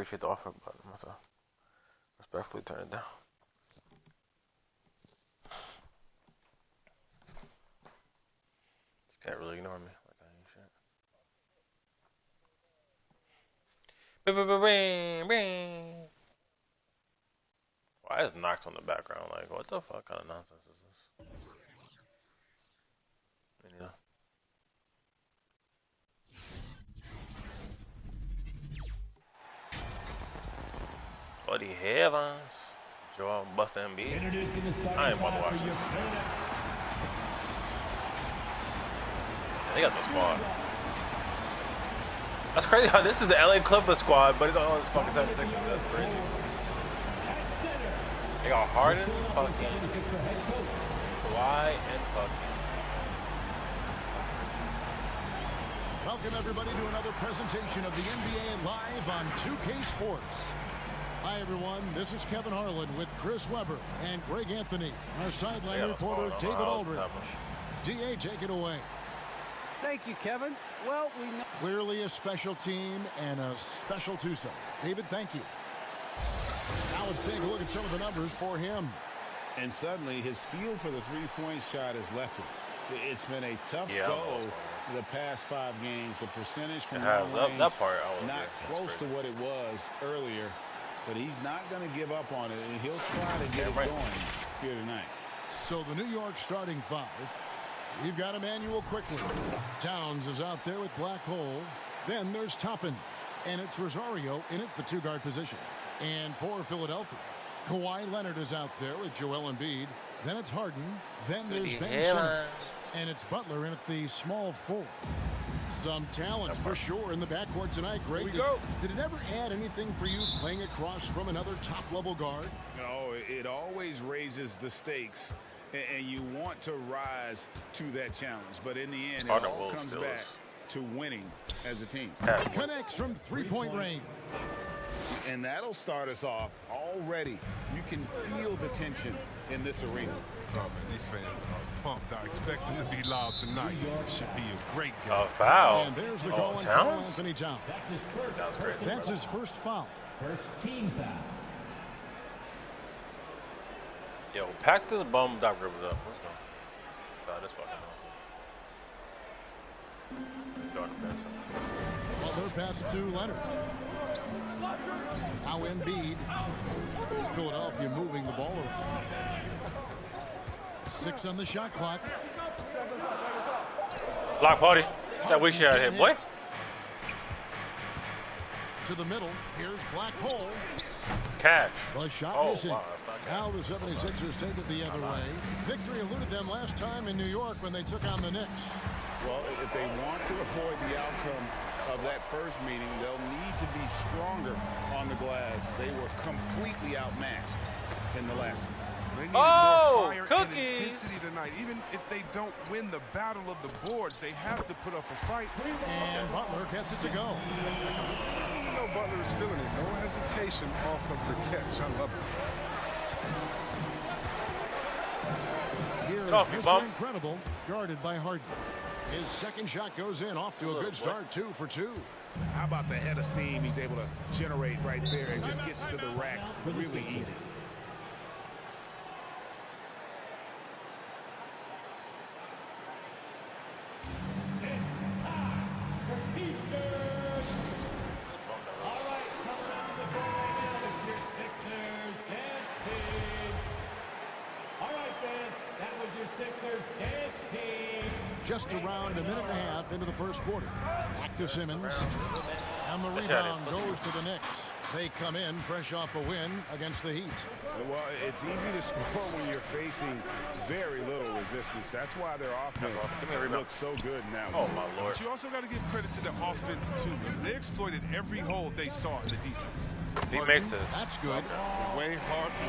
appreciate the offer, but I'm gonna respectfully turn it down. This cat really ignore me like I ain't shit. Why is Knox on the background? Like, what the fuck kind of nonsense is this? Yeah. Bloody heavens. Joel Buster MB. I ain't about to watch this. They got the squad. That's crazy how this is the LA Clippers squad, but it's all this fucking 76ers. That's crazy. They got Harden, fucking Kawhi, and fucking. Welcome everybody to another presentation of the NBA Live on 2K Sports. Hi everyone, this is Kevin Harlan with Chris Webber and Greg Anthony. Our sideline reporter David Aldridge. DA, take it away. Thank you, Kevin. Well, we know clearly a special team and a special twosome. David, thank you. Now let's take a look at some of the numbers for him. And suddenly his feel for the three-point shot has left him. It's been a tough go the past 5 games. The percentage from long range, that part, not close to what it was earlier. But he's not going to give up on it, and he'll try to get it going here tonight. So the New York starting 5. We've got Emmanuel quickly. Towns is out there with Black Hole. Then there's Toppin. And it's Rosario in at the 2-guard position. And for Philadelphia, Kawhi Leonard is out there with Joel Embiid. Then it's Harden. Then there's Ben Simmons. And it's Butler in at the small 4. Some talent for sure in the backcourt tonight, Greg. Did it ever add anything for you playing across from another top-level guard? No, it always raises the stakes, and you want to rise to that challenge. But in the end, it all comes back to winning as a team. Connects from 3-point range. And that'll start us off already. You can feel the tension in this arena. Oh, man, these fans are pumped. I expect them to be loud tonight. Should be a great game. Oh, foul. And there's the call on Carl Anthony Towns. That's his first foul. First team foul. Yo, pack this bum Doc Rivers up. Let's go. God, this fucking awesome. Butler pass to Leonard. Now Embiid. Philadelphia moving the ball around. 6 on the shot clock. Block party. That we shot here, boy. To the middle. Here's Black Hole. Cash. The shot missing. Wow, now the 76ers take it the other way. Victory eluded them last time in New York when they took on the Knicks. Well, if they want to avoid the outcome of that first meeting, they'll need to be stronger on the glass. They were completely outmatched in the last one. They need more fire and intensity tonight. Even if they don't win the battle of the boards, they have to put up a fight. And Butler gets it to go. You know Butler is feeling it. No hesitation off of the catch. I love it. Here is Mr. Incredible, guarded by Harden. His second shot goes in, off to a good start, 2 for 2. How about the head of steam he's able to generate right there and just gets to the rack really easy. Just around a minute and a half into the first quarter. Back to Simmons. And the rebound goes to the Knicks. They come in fresh off a win against the Heat. Well, it's easy to score when you're facing very little resistance. That's why their offense looks so good now. Oh, my Lord. But you also got to give credit to the offense, too. They exploited every hole they saw in the defense. He makes this. That's good. The way Harden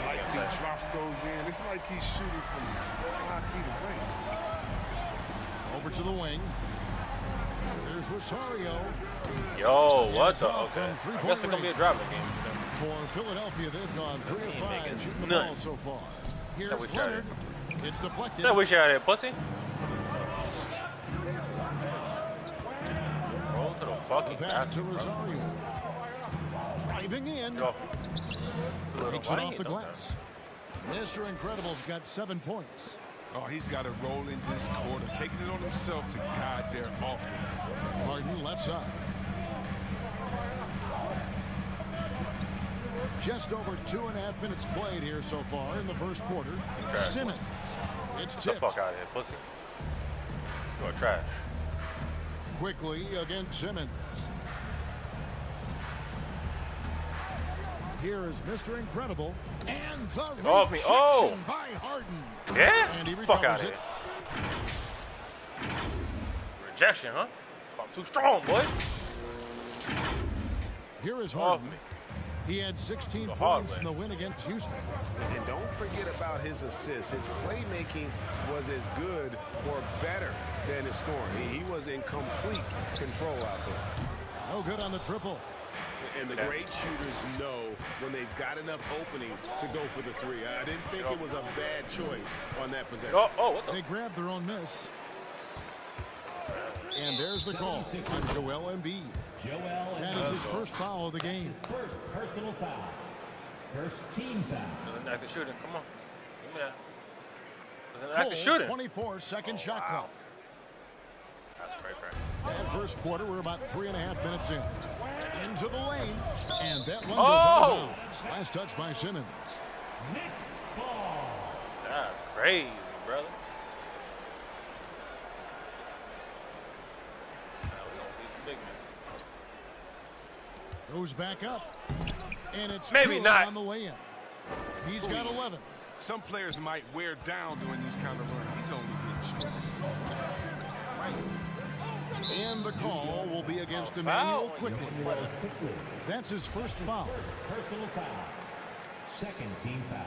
drops those in, it's like he's shooting from 5 feet away. Over to the wing. There's Rosario. Yo, what the? Okay. I guess it's going to be a driving game. For Philadelphia, they've gone 3 of 5 shooting the ball so far. Here's Leonard. It's deflected. That we shot here, pussy. Roll to the fucking pass to Rosario. Driving in. Yo. Takes it off the glass. Mr. Incredible's got 7 points. Oh, he's got to roll in this quarter, taking it on himself to guide their offense. Harden left side. Just over 2.5 minutes played here so far in the first quarter. Simmons. It's Get the tipped. fuck out of here, pussy. You're trash. Quickly against Simmons. Here is Mr. Incredible. And the off me. Oh. rejection by Harden. Yeah? And he Fuck out recovers of it. here. Rejection, huh? I'm too strong, boy. Here is Off Harden. me. He had 16 The hard points way. in the win against Houston. And don't forget about his assists. His playmaking was as good or better than his scoring. He was in complete control out there. No good on the triple. And the great shooters know when they've got enough opening to go for the three. I didn't think it was a bad choice on that possession. Oh, what the? They grabbed their own miss. And there's the call on Joel Embiid. That is his first foul of the game. His first personal foul. First team foul. There's an active shooting. Come on. Give me that. There's an active shooting. 24-second shot wow. clock. That's cray. And first quarter, we're about 3.5 minutes in. Into the lane. And that one goes out of bounds. Last touch by Simmons. Nick Ball. That's crazy, brother. Goes back up. And it's Maybe two not. on the way in. He's got 11. Some players might wear down during these kind of runs. He's only getting strong. And the call will be against Emmanuel Quickly. That's his first foul. Personal foul. Second team foul.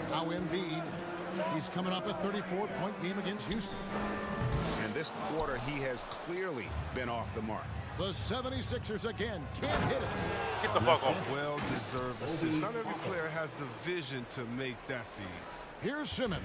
Now Embiid, he's coming off a 34-point game against Houston. And this quarter, he has clearly been off the mark. The 76ers again can't hit it. Get the fuck off. Well-deserved assist. Not every player has the vision to make that feed. Here's Simmons.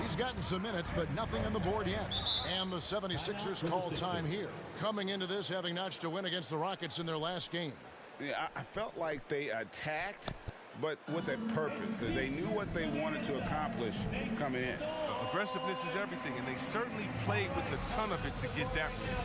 He's gotten some minutes, but nothing on the board yet. And the 76ers call time here. Coming into this, having notched a win against the Rockets in their last game. Yeah, I felt like they attacked, but with a purpose. They knew what they wanted to accomplish coming in. Aggressiveness is everything, and they certainly played with a ton of it to get that win.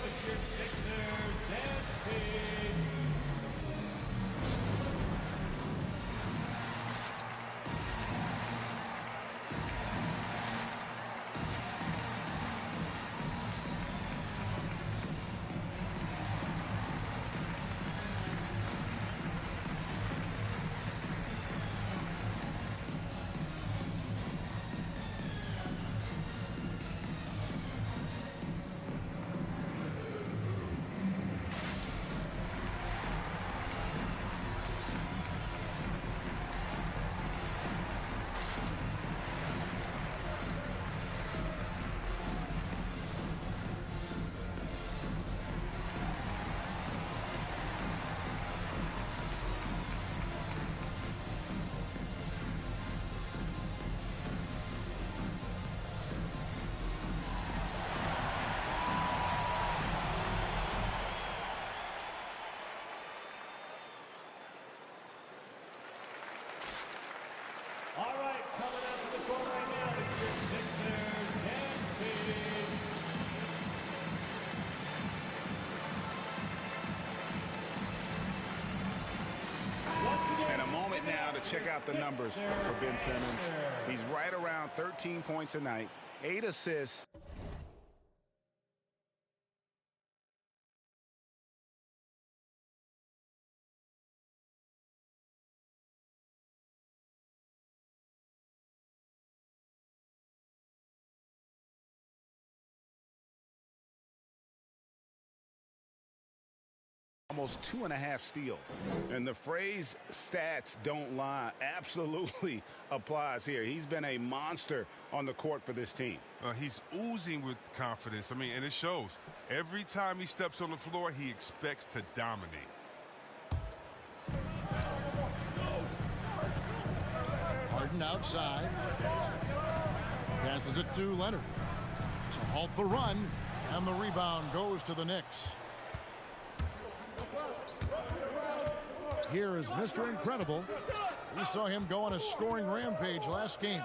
All right, coming out to the court right now, the Sixers and Embiid. And a moment now to check out the numbers for Ben Simmons. He's right around 13 points a night, 8 assists. Almost 2.5 steals. And the phrase stats don't lie absolutely applies here. He's been a monster on the court for this team. He's oozing with confidence. I mean, and it shows. Every time he steps on the floor, he expects to dominate. Harden outside. Passes it to Leonard to halt the run, and the rebound goes to the Knicks. Here is Mr. Incredible. We saw him go on a scoring rampage last game.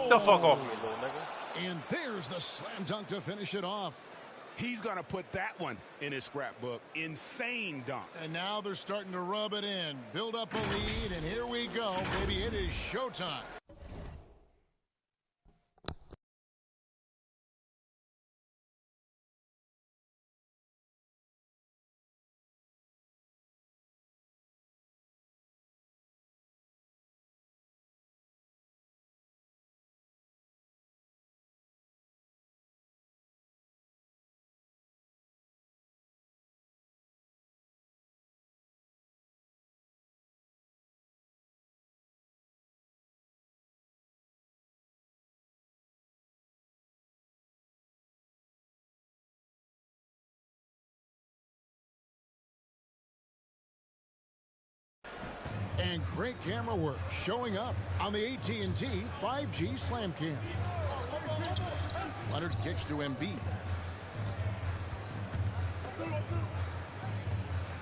The fuck off me, little nigga. And there's the slam dunk to finish it off. He's going to put that one in his scrapbook. Insane dunk. And now they're starting to rub it in, build up a lead, and here we go, baby. It is showtime. And great camera work showing up on the AT&T 5G Slam Cam. Leonard kicks to Embiid.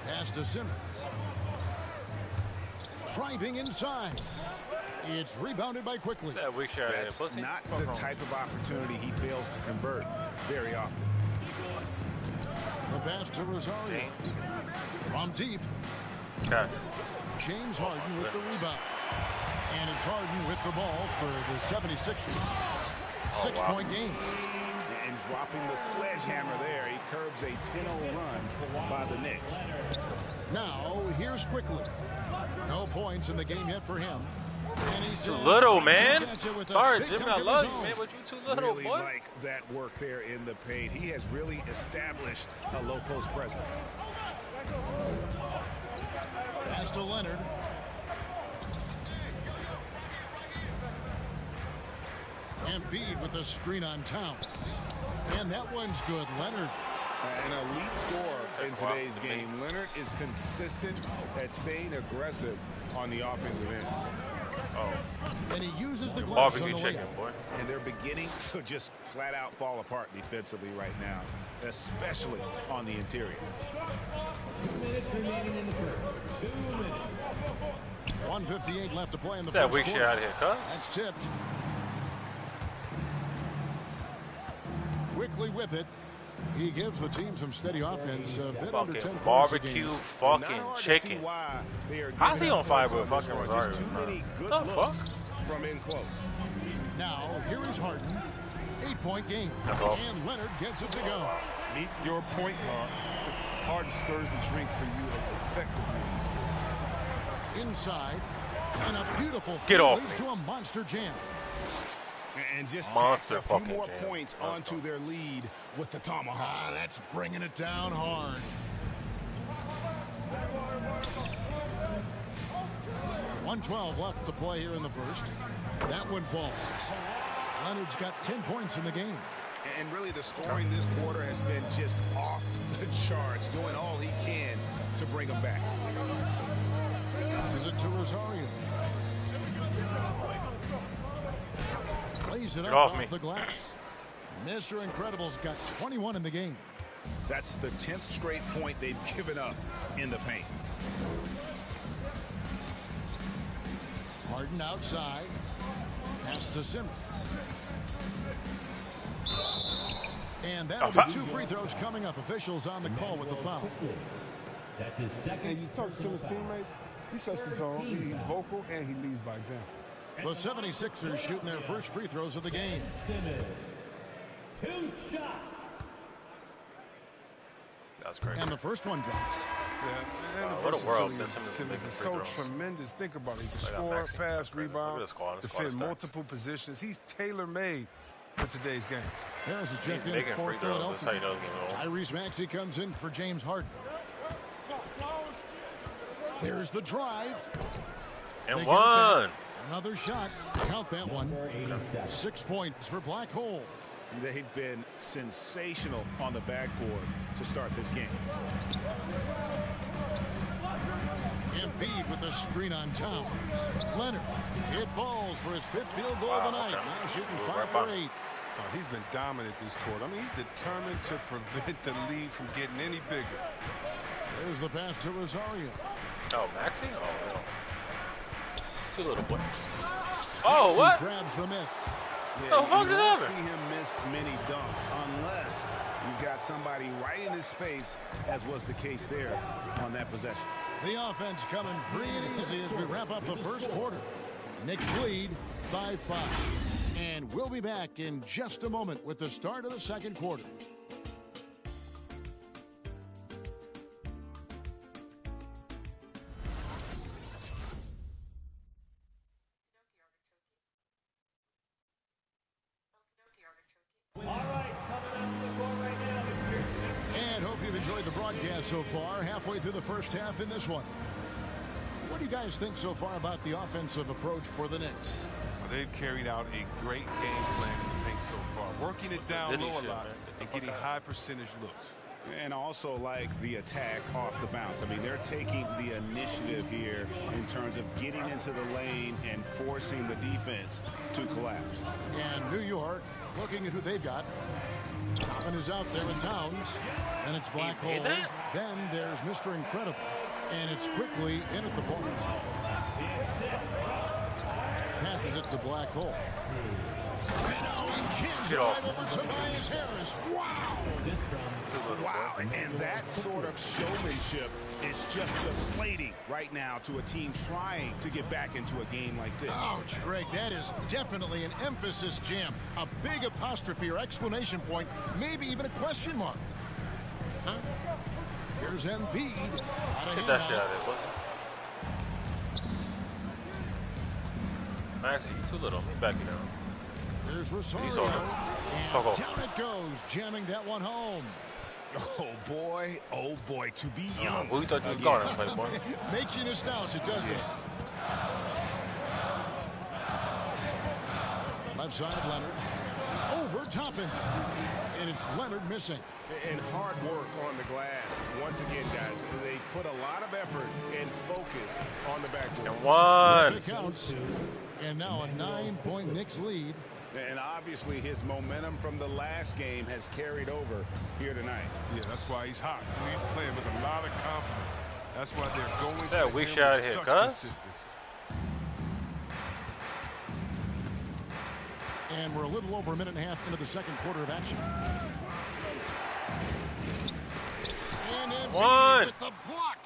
Pass to Simmons. Driving inside. It's rebounded by Quickly. That weak shot. That's not the type of opportunity he fails to convert very often. The pass to Rosario. From deep. Gotcha. James Harden with the rebound. And it's Harden with the ball for the 76ers. 6-point game. And dropping the sledgehammer there, he curbs a 10-0 run by the Knicks. Now, here's Quickly. No points in the game yet for him. And he's Too little, man. Sorry, Jimmy, I love you, man, but you too little, Really boy. like that work there in the paint. He has really established a low post presence. Pass to Leonard. Embiid with a screen on Towns. And that one's good. Leonard. An elite scorer in today's game. Leonard is consistent at staying aggressive on the offensive end. Oh. And he uses the glass on the Barbecue chicken, layup. boy. And they're beginning to just flat out fall apart defensively right now, especially on the interior. 2 minutes remaining in the first. 2 minutes. 1:58 left to play in the That first weak shit quarter. out of here, cuz. That's tipped. Quickly with it. He gives the team some steady offense. A bit under 10 Fucking points a barbecue game. fucking chicken. How's he on fire with fucking Rosario? Too many good The looks fuck? from in close. Now, here is Harden. 8-point game. That's all. And Leonard gets it to go. Meet your point guard. Harden stirs the drink for you as effectively as he scores. Inside. And a beautiful Get feed off leads me. to a monster jam. And just Monster tacks a few fucking more jam. points onto their lead with the tomahawk. Ah, that's bringing it down hard. .112 left to play here in the first. That one falls. Leonard's got 10 points in the game. And really the scoring this quarter has been just off the charts, doing all he can to bring them back. Passes it to Rosario. Plays it up off off me. the glass. Mr. Incredible's got 21 in the game. That's the 10th straight point they've given up in the paint. Harden outside. Pass to Simmons. And that'll be 2 free throws coming up. Officials on the call with the foul. That's his second. And you talk to Simmons' teammates, he sets the tone, he's vocal, and he leads by example. The 76ers shooting their first free throws of the game. Simmons. 2 shots. That's crazy. And the first one drops. Yeah, and the what a world versatility that of Simmons Simmons is is making so free throws. tremendous. Think about it. He can They got score, Mexican. pass, That's crazy. Look at rebound, this squad. This squad defend is stacked. multiple positions. He's tailor-made for today's game. Harris is checked in Making for free throws. That's how you Philadelphia. know it's going Tyrese Maxey comes in for James Harden. There's the drive. And They get it one. back. Another shot. Count that one. 6 points for Black Hole. They've been sensational on the backboard to start this game. Embiid with a screen on Towns. Leonard. It falls for his 5th field goal of the night. Now shooting 5 for 8. Oh, he's been dominant this quarter. I mean, he's determined to prevent the lead from getting any bigger. There's the pass to Rosario. Oh, Maxey? Oh, no. Too little boy. Oh, what? Grabs the miss. Oh, fuck you is won't that? see him miss many dunks unless you've got somebody right in his face, as was the case there on that possession. The offense coming free and easy as we wrap up the first quarter. Knicks lead by 5. And we'll be back in just a moment with the start of the second quarter. And hope you've enjoyed the broadcast so far. Halfway through the first half in this one. What do you guys think so far about the offensive approach for the Knicks? Well, they've carried out a great game plan in the paint so far, working it down low a lot and getting high percentage looks. And also like the attack off the bounce. I mean, they're taking the initiative here in terms of getting into the lane and forcing the defense to collapse. And New York looking at who they've got. Toppin is out there in Towns. And it's Black Hole. Then there's Mr. Incredible. And it's quickly in at the point. Passes it to Black Hole. And now he jams it right over Tobias Harris. Wow! Wow, and that sort of showmanship is just deflating right now to a team trying to get back into a game like this. Ouch, Greg, that is definitely an emphasis jam. A big apostrophe or exclamation point, maybe even a question mark. Huh? Here's Embiid. Get that shit out of there, pussy. Maxey, you too little. Let me back you down. Here's Rosario. He's over. And down it goes, jamming that one home. Oh boy, to be young. Who you thought you was going to play, boy? Makes you nostalgic, doesn't it? Left side, Leonard. Over Toppin. And it's Leonard missing. And hard work on the glass. Once again, guys, they put a lot of effort and focus on the backboard. And one. It counts. And now a 9-point Knicks lead. And obviously his momentum from the last game has carried over here tonight. Yeah, that's why he's hot. He's playing with a lot of confidence. That's why they're going Yeah, to we him shot with here, such cuz. consistency. And we're a little over a minute and a half into the second quarter of action. And One. with the block.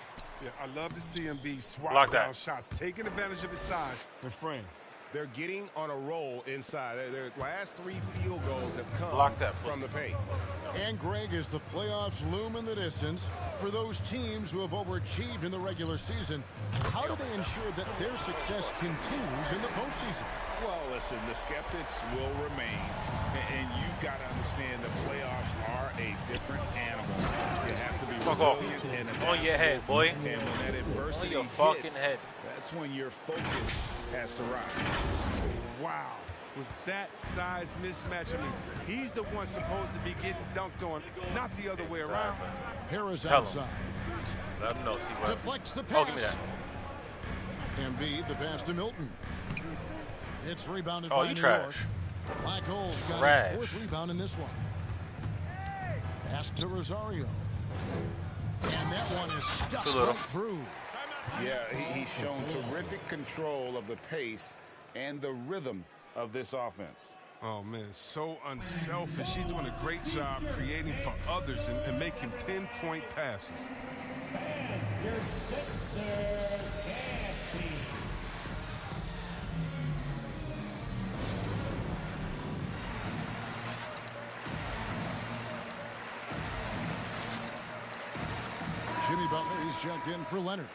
Yeah, I love to see him be Block swap that. down shots, taking advantage of his size and frame. They're getting on a roll inside. Their last 3 field goals have come Block that, from the paint. And Greg, as the playoffs loom in the distance, for those teams who have overachieved in the regular season, how do they ensure that their success continues in the postseason? Well, listen, the skeptics will remain, and you've got to understand the playoffs are a different animal. You have to be Fuck off. resilient and On your head, boy. And when that adversity On your hits, fucking head. that's when your focus has to rise. Wow. With that size mismatch, I mean, he's the one supposed to be getting dunked on, not the other way around. Harris Tell him. outside. Let him know. See what? Deflects the Oh, give me pass. that. Embiid, the pass to Milton. It's rebounded Oh, by you New trash. York. Black Hole's got Trash. his 4th rebound in this one. Pass to Rosario. And that one is stuck Too little. right through. Yeah, he's shown terrific control of the pace and the rhythm of this offense. Oh, man, so unselfish. He's doing a great job creating for others and making pinpoint passes. Your Sixers, Cassie. Jimmy Butler, he's checked in for Leonard.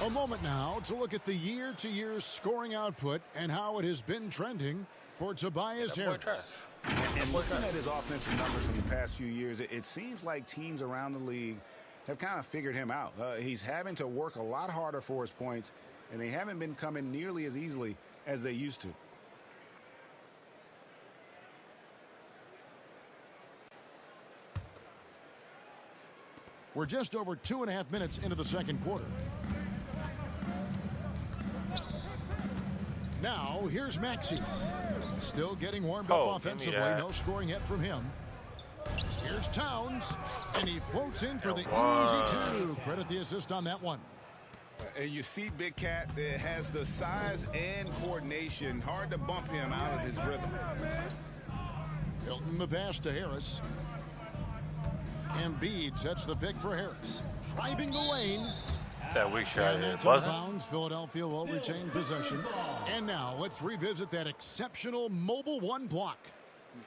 A moment now to look at the year-to-year scoring output and how it has been trending for Tobias That boy trash. Harris. And looking at his offensive numbers from the past few years, it seems like teams around the league have kind of figured him out. He's having to work a lot harder for his points, and they haven't been coming nearly as easily as they used to. We're just over 2.5 minutes into the second quarter. Now, here's Maxey. Still getting warmed up offensively. No scoring yet from him. Here's Towns, and he floats in for the easy two. Credit the assist on that one. And you see Big Cat that has the size and coordination. Hard to bump him out of his rhythm. Hilton the pass to Harris. Embiid sets the pick for Harris. Driving the lane. That weak shot And here, that's wasn't bounds. Philadelphia will retain possession. And now let's revisit that exceptional mobile one block.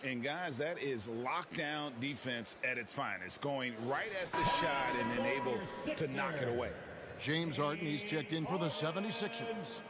And guys, that is lockdown defense at its finest. Going right at the shot and then able to knock it away. James Harden, he's checked in for the 76ers.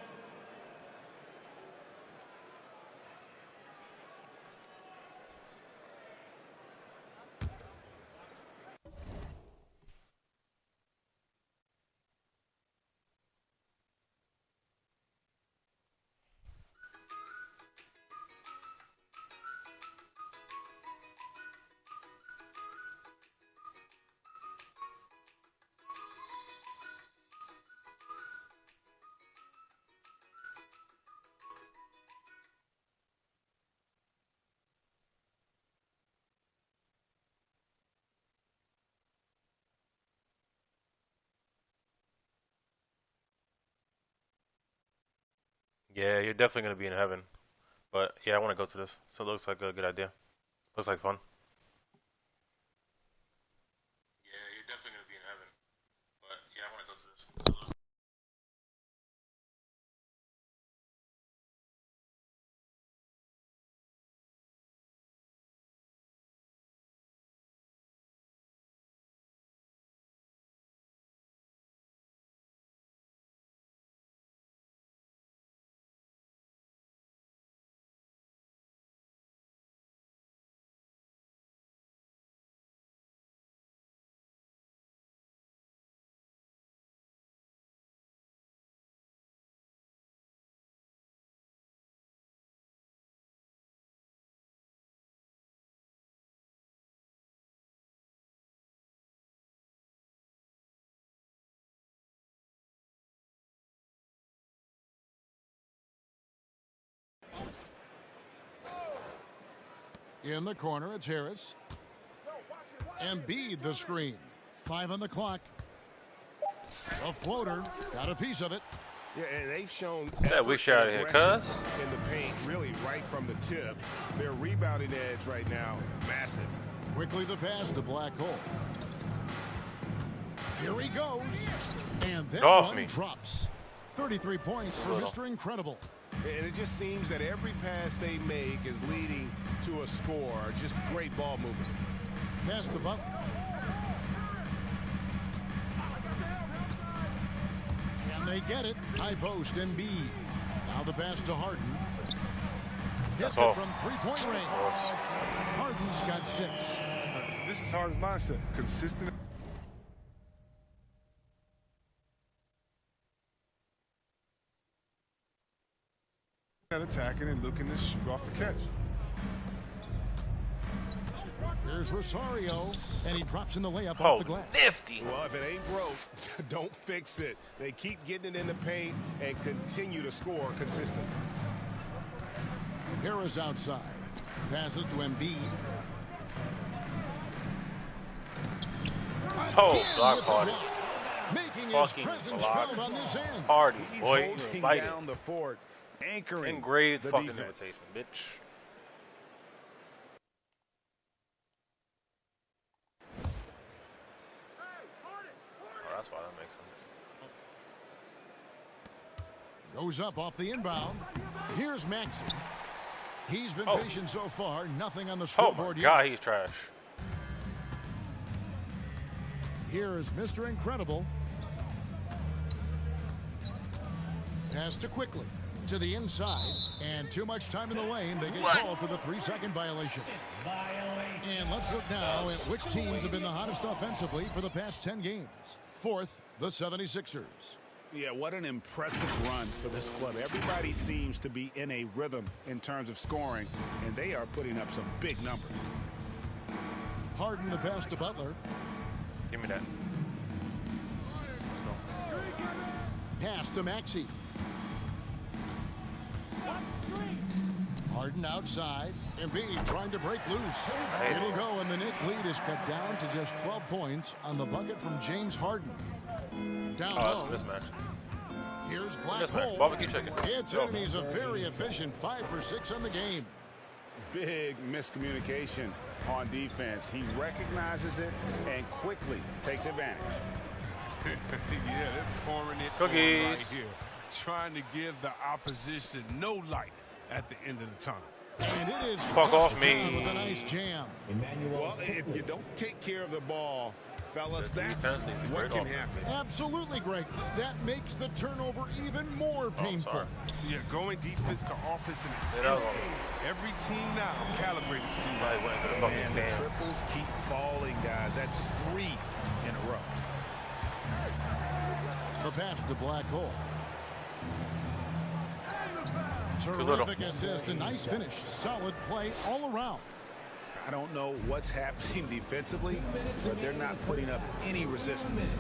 Yeah, you're definitely going to be in heaven. But, yeah, I want to go to this. So it looks like a good idea. Looks like fun. Yeah, you're definitely going to be in heaven. But, yeah, I want to go to this. In the corner, it's Harris. Embiid the screen. 5 on the clock. A floater. Got a piece of it. Yeah, and they've shown that weak shot here, cuz. In the paint, really right from the tip. Their rebounding edge right now, massive. Quickly the pass to Black Hole. Here he goes. And that one drops. 33 points for Mr. Incredible. And it just seems that every pass they make is leading to a score. Just great ball movement. Pass to Butler. Can they get it? High post and B. Now the pass to Harden. Hits it from three-point range. Harden's got 6. This is Harden's mindset. Consistent. Attacking and looking to shoot off the catch. Here's Rosario, and he drops in the layup off the glass. Nifty. Well, if it ain't broke, don't fix it. They keep getting it in the paint and continue to score consistently. Harris outside. Passes to Embiid. Oh, block party. Making his presence felt on this end. Party, He's boy. holding Fighting. down the fort, anchoring Engraved the fucking defense. invitation, bitch. Oh, that's why that makes sense. Goes up off the inbound. Here's Maxey. He's been patient so far. Nothing on the scoreboard yet. Oh my God, he's trash. Here is Mr. Incredible. Pass to Quickly. To the inside. And too much time in the lane. They get called for the 3-second violation. And let's look now at which teams have been the hottest offensively for the past 10 games. Fourth, the 76ers. Yeah, what an impressive run for this club. Everybody seems to be in a rhythm in terms of scoring, and they are putting up some big numbers. Harden the pass to Butler. Give me that. Pass to Maxey. Harden outside. Embiid trying to break loose. It'll go, and the Knicks lead is cut down to just 12 points on the bucket from James Harden. Down low. That's a mismatch. Here's Black Mismatch. Hole. Barbecue chicken. It's in, and he's a very efficient 5 for 6 on the game. Big miscommunication on defense. He recognizes it and quickly takes advantage. Yeah, they're pouring it Cookies. on right here, trying to give the opposition no light at the end of the tunnel. And it is Fuck off me. with a nice jam. Well, if you don't take care of the ball, fellas, The that's defense needs to what break can off. happen. Absolutely, Greg. That makes the turnover even more painful. sorry. Yeah, going defense to offense in Yeah, an that was instant. Every team now calibrated to do I that. went to the fucking And the stands. triples keep falling, guys. That's 3 in a row. The pass to Black Hole. little. Terrific assist, a nice finish. Solid play all around. I don't know what's happening defensively, but they're not putting up any resistance.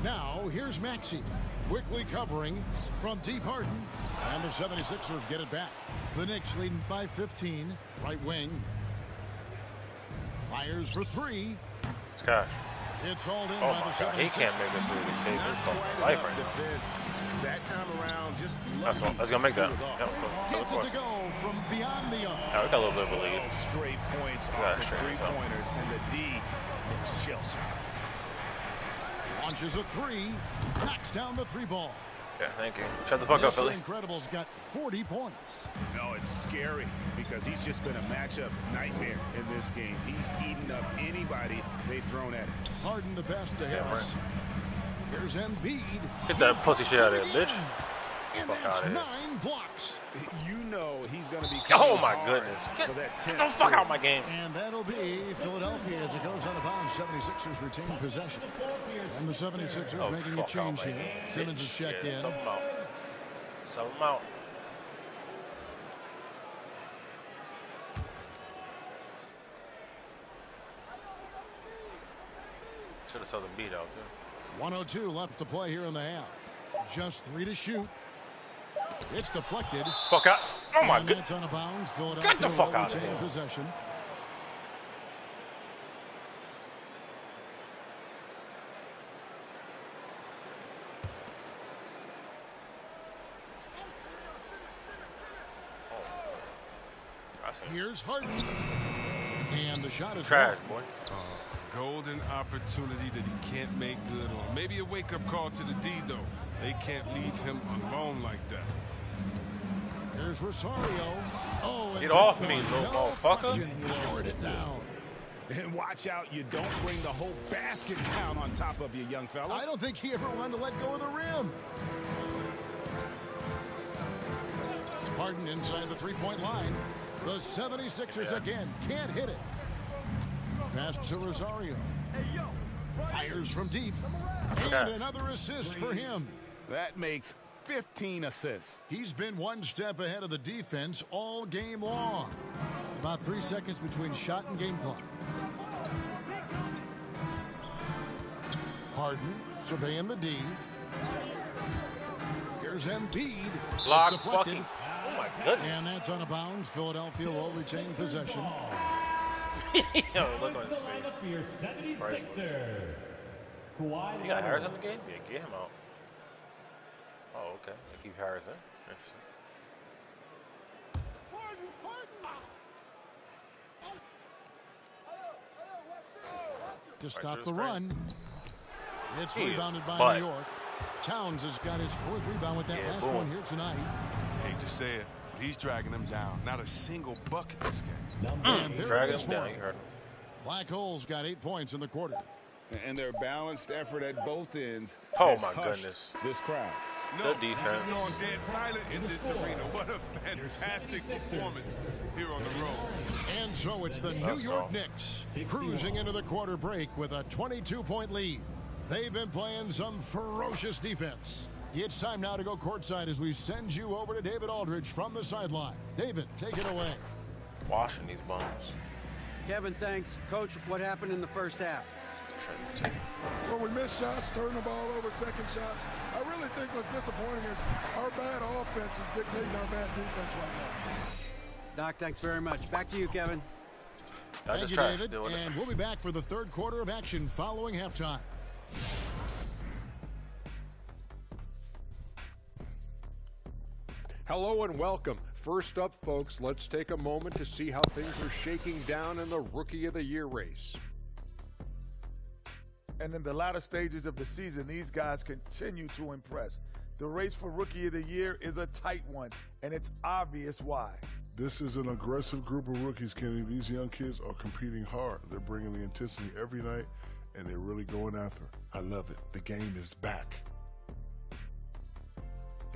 Now, here's Maxey. Quickly covering from deep Harden. And the 76ers get it back. The Knicks leading by 15. Right wing. Fires for 3. It's cash. It's hauled in Oh by my the God, he 76ers. can't make this move to save his Not fucking quite life enough right now. defense. That time around, just That's lucky. gonna make that. He was off. Yeah, Gets it to go from beyond the arc. Now we got a little bit of a lead. 12 straight points Yeah, off the sure, three-pointers, and the D looks shell-shocked. Launches a 3. Knocks down the 3 ball. Yeah, thank you. Shut the fuck up, Mr. Philly. Incredible's got 40 points. No, it's scary because he's just been a matchup nightmare in this game. He's eaten up anybody they've thrown at him. Harden the pass to Harris. Here's Embiid. Get that pussy shit out of here, bitch. And Fuck that's outta here. 9 blocks. You know he's going to be Oh coming my hard goodness. Get for that the 10th fuck out of steal. my game. And that'll be Philadelphia as it goes out of bounds. 76ers retain possession. And the 76ers Oh, making a fuck out change my here. game, Simmons is bitch. checked Yeah, in. Sub him out. Sub him out. Should have subbed the beat out too. 102 left to play here in the half. Just 3 to shoot. It's deflected. Fuck out. Oh my And goodness. that's out of bounds. Philadelphia Get the fuck will out of retain here. possession. Here's Harden. And the shot is Trash, wrong. boy. Golden opportunity that he can't make good on. Maybe a wake-up call to the D, though. They can't leave him alone like that. Here's Rosario. Oh, and Get off me, no little motherfucker. question, lowered it down. And watch out, you don't bring the whole basket down on top of you, young fella. I don't think he ever wanted to let go of the rim. Harden inside the three-point line. The 76ers again can't hit it. Pass to Rosario. Fires from deep. And another assist for him. That makes 15 assists. He's been one step ahead of the defense all game long. About 3 seconds between shot and game clock. Harden surveying the D. Here's Embiid. Block It's deflected. fucking. Oh my goodness. And that's out of bounds. Philadelphia will retain possession. Yo, look on his Line up face. for your 76ers. Kawhi You got Harris Leonard. in the game? Yeah, get him out. Oh, okay. I keep Harris in. Interesting. To stop Archer's the great. run. It's Yeah, rebounded by but- New York. Towns has got his 4th rebound with that Yeah, last boom. one here tonight. Hate to say it, but he's dragging them down. Not a single bucket this game. And there Drag it is him for down. him. You heard him. Black Hole's got 8 points in the quarter. And their balanced effort at both ends Oh, has my hushed goodness. this crowd. No, Good defense. he's gone dead silent in this arena. What a fantastic performance here on the road. And so it's the New Let's York go. Knicks cruising into the quarter break with a 22-point lead. They've been playing some ferocious defense. It's time now to go courtside as we send you over to David Aldridge from the sideline. David, take it away. Washing these bums. Kevin, thanks. Coach, what happened in the first half? Well, we missed shots, turned the ball over, second shots. I really think what's disappointing is our bad offense is dictating our bad defense right now. Doc, thanks very much. Back to you, Kevin. Thank you, David. And we'll be back for the third quarter of action following halftime. Hello and welcome. First up, folks, let's take a moment to see how things are shaking down in the Rookie of the Year race. And in the latter stages of the season, these guys continue to impress. The race for Rookie of the Year is a tight one, and it's obvious why. This is an aggressive group of rookies, Kenny. These young kids are competing hard. They're bringing the intensity every night, and they're really going after it. I love it. The game is back.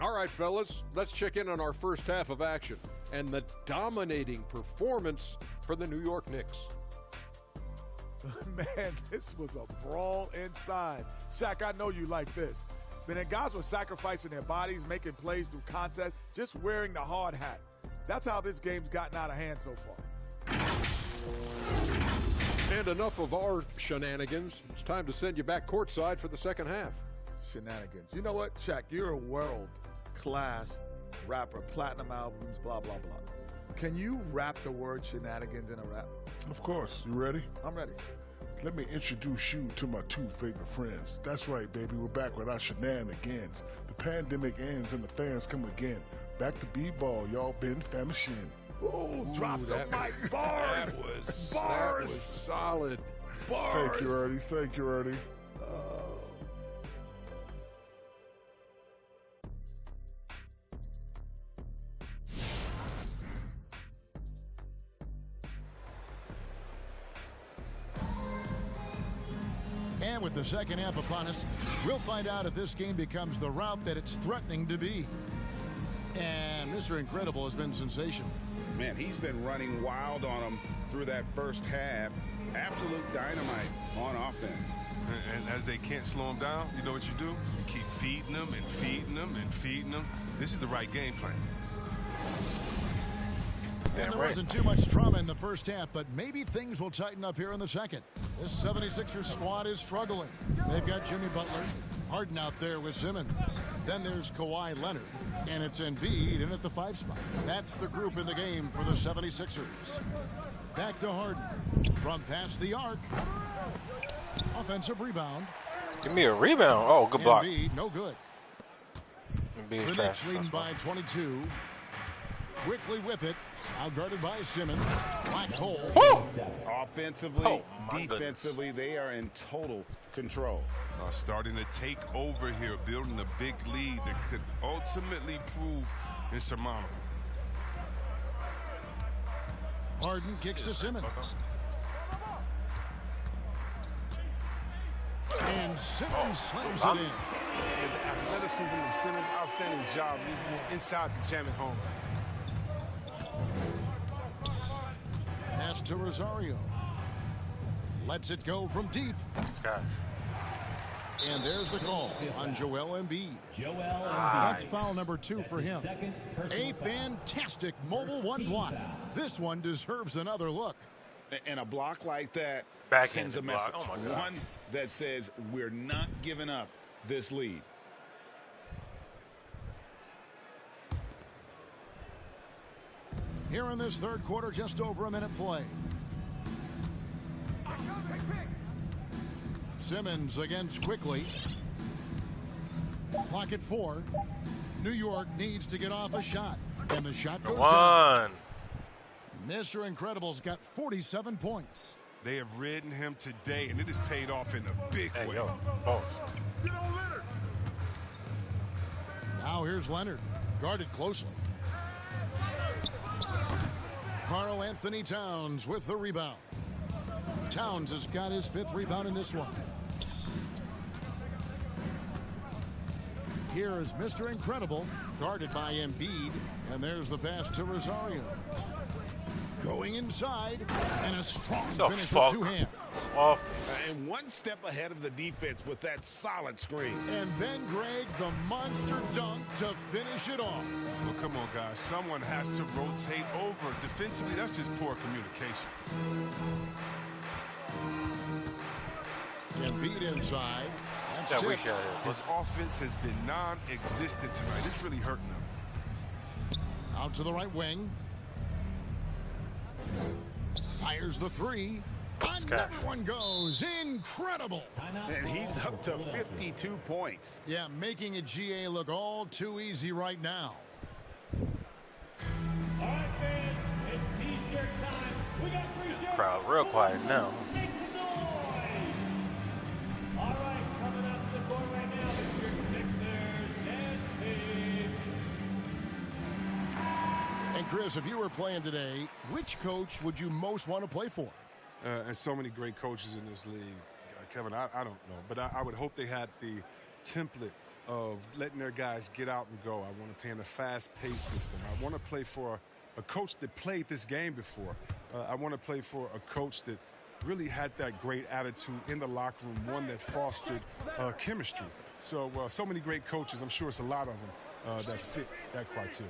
All right, fellas, let's check in on our first half of action and the dominating performance for the New York Knicks. Man, this was a brawl inside. Shaq, I know you like this. But then guys were sacrificing their bodies, making plays through contests, just wearing the hard hat. That's how this game's gotten out of hand so far. And enough of our shenanigans. It's time to send you back courtside for the second half. Shenanigans. You know what, Shaq? You're a world-class rapper, platinum albums, blah, blah, blah. Can you rap the word shenanigans in a rap? Of course. You ready? I'm ready. Let me introduce you to my two favorite friends. That's right, baby. We're back with our shenanigans. The pandemic ends and the fans come again. Back to B-ball, y'all been famishing. Ooh, drop the mic. Bars. That was solid. Bars. Thank you, Ernie. Thank you, Ernie. And with the second half upon us, we'll find out if this game becomes the route that it's threatening to be. And Mr. Incredible has been sensational. Man, he's been running wild on them through that first half. Absolute dynamite on offense. And as they can't slow him down, you know what you do? You keep feeding them and feeding them and feeding them. This is the right game plan. And there wasn't too much trauma in the first half, but maybe things will tighten up here in the second. This 76ers squad is struggling. They've got Jimmy Butler, Harden out there with Simmons. Then there's Kawhi Leonard, and it's Embiid in at the 5 spot. That's the group in the game for the 76ers. Back to Harden from past the arc. Offensive rebound. Give me a rebound. Oh, good block. Embiid, no good. Embiid's The trash. Knicks leading by 22. Quickly with it. Outguarded by Simmons. Black hole. Woo! Offensively, my defensively, they are in total control. Starting to take over here, building a big lead that could ultimately prove insurmountable. Harden kicks to Simmons. And Simmons slams it in. The athleticism of Simmons, outstanding job using it inside the jam at home. Pass to Rosario. Lets it go from deep. Gosh. And there's the call on Joel Embiid. That's foul number 2 for him. A fantastic mobile one block. This one deserves another look. And a block like that sends a message. Oh my God. One that says we're not giving up this lead. Here in this third quarter, just over a minute play. Simmons against Quickly. Clock at 4. New York needs to get off a shot. And the shot goes down. Mr. Incredible's got 47 points. They have ridden him today, and it has paid off in a big way. Yo. Oh. Now here's Leonard, guarded closely. Karl Anthony Towns with the rebound. Towns has got his 5th rebound in this one. Here is Mr. Incredible, guarded by Embiid, and there's the pass to Rosario. Going inside, and a strong finish with 2 hands. Oh. And one step ahead of the defense with that solid screen. And then, Greg, the monster dunk to finish it off. Well, come on, guys. Someone has to rotate over. Defensively, that's just poor communication. Embiid inside. That's Yeah, we tipped. shot it. His offense has been non-existent tonight. It's really hurting him. Out to the right wing. Fires the three. Another one goes. Incredible. And he's up to 52 points. Yeah, making a GA look all too easy right now. All right, fans, it's T-shirt time. We got 3 shirts. Crowd real quiet now. Make some noise. All right, coming up to the court right now, it's your Sixers and Steve. And Chris, if you were playing today, which coach would you most want to play for? And so many great coaches in this league. Kevin, I don't know. But I would hope they had the template of letting their guys get out and go. I want to play in a fast-paced system. I want to play for a coach that played this game before. I want to play for a coach that really had that great attitude in the locker room, one that fostered chemistry. So many great coaches. I'm sure it's a lot of them that fit that criteria.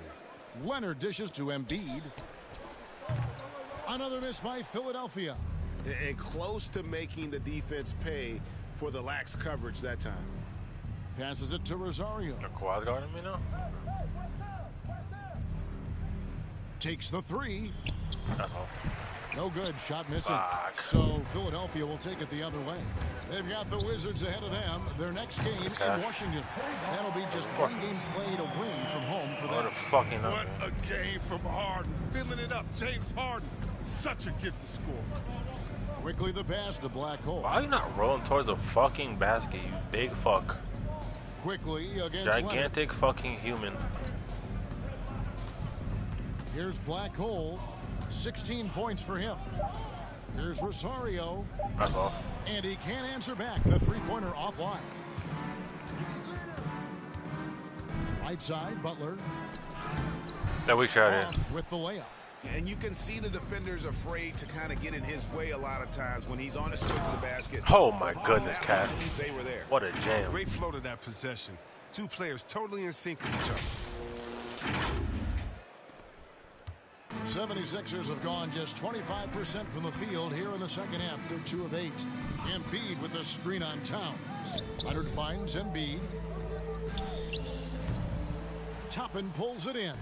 Leonard dishes to Embiid. Another miss by Philadelphia. And close to making the defense pay for the lax coverage that time. Passes it to Rosario. The quad's guarding me now? Takes the three. That's all. No good. Shot missing. Fuck. So Philadelphia will take it the other way. They've got the Wizards ahead of them. Their next game in Washington. That'll be just one game played away from home for What them. a fucking What a game from Harden. Filling it up. James Harden. Such a gift to score. Quickly the pass to Black Hole. Why are you not rolling towards the fucking basket, you big fuck? Quickly against Gigantic fucking human. Leonard. Here's Black Hole. 16 points for him. Here's Rosario. That's all. And he can't answer back. The three-pointer offline. Right side, Butler. That we shot it. Off with the layup. And you can see the defenders afraid to kind of get in his way a lot of times when he's on his way to the basket. Oh my goodness, Cat. They were there. What a jam. Great flow to that possession. Two players totally in sync with each other. 76ers have gone just 25% from the field here in the second half. They're 2 of 8. Embiid with the screen on Towns. Leonard finds Embiid. Toppin pulls it in.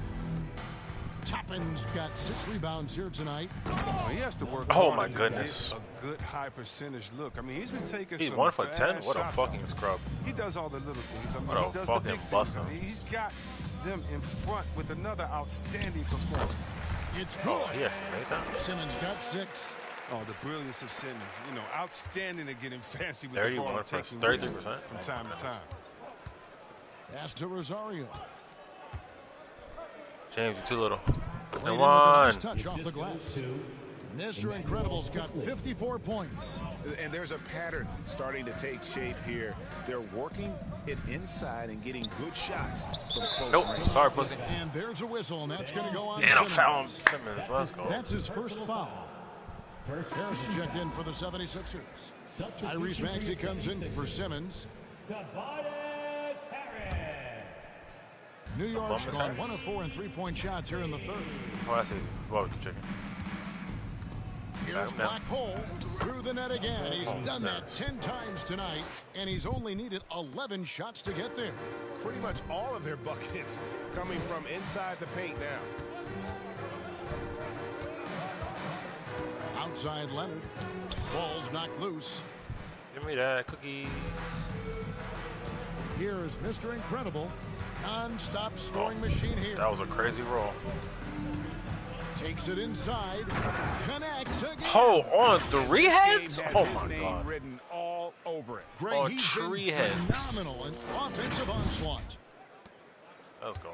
Toppin's got 6 rebounds here tonight. He has to work Oh hard my to goodness. get a good high percentage look. I mean, he's been taking He's some 1 for bad 10? What a shots fucking out. scrub. He does all the little things. I mean, What a he does fucking the big things. buster. I mean, he's got them in front with another outstanding performance. It's good. Oh, he actually made that. Simmons got 6. Oh, the brilliance of Simmons. You know, outstanding at getting fancy with the ball 31 and for taking 33% risks from time to time. Pass to Rosario. James, you're too little. Played And in with a nice one. touch off the glass. Mr. Incredible's got 54 points. And there's a pattern starting to take shape here. They're working it inside and getting good shots from close Nope. range. Sorry, pussy. And there's a whistle, and that's going to go on And I'm Simmons. fouling Simmons. Let's go. That's his first foul. Harris checked in for the 76ers. Tyrese Maxey comes in for Simmons. Tobias Harris. New York's Bum is gone that? 1 of 4 in 3-point shots here in the third. Oh, I see. What was the chicken? Here's Back down. Black Hole through the net again. He's Oh, done that nice. 10 times tonight, and he's only needed 11 shots to get there. Pretty much all of their buckets coming from inside the paint now. Outside Leonard. Ball's knocked loose. Give me that cookie. Here is Mr. Incredible. Non-stop scoring machine here. That was a crazy roll. Takes it inside. Connects again. Oh, on 3 heads? This game has Oh his my name god. written all over it. Greg, on he's tree been heads. phenomenal in offensive onslaught. Let's go.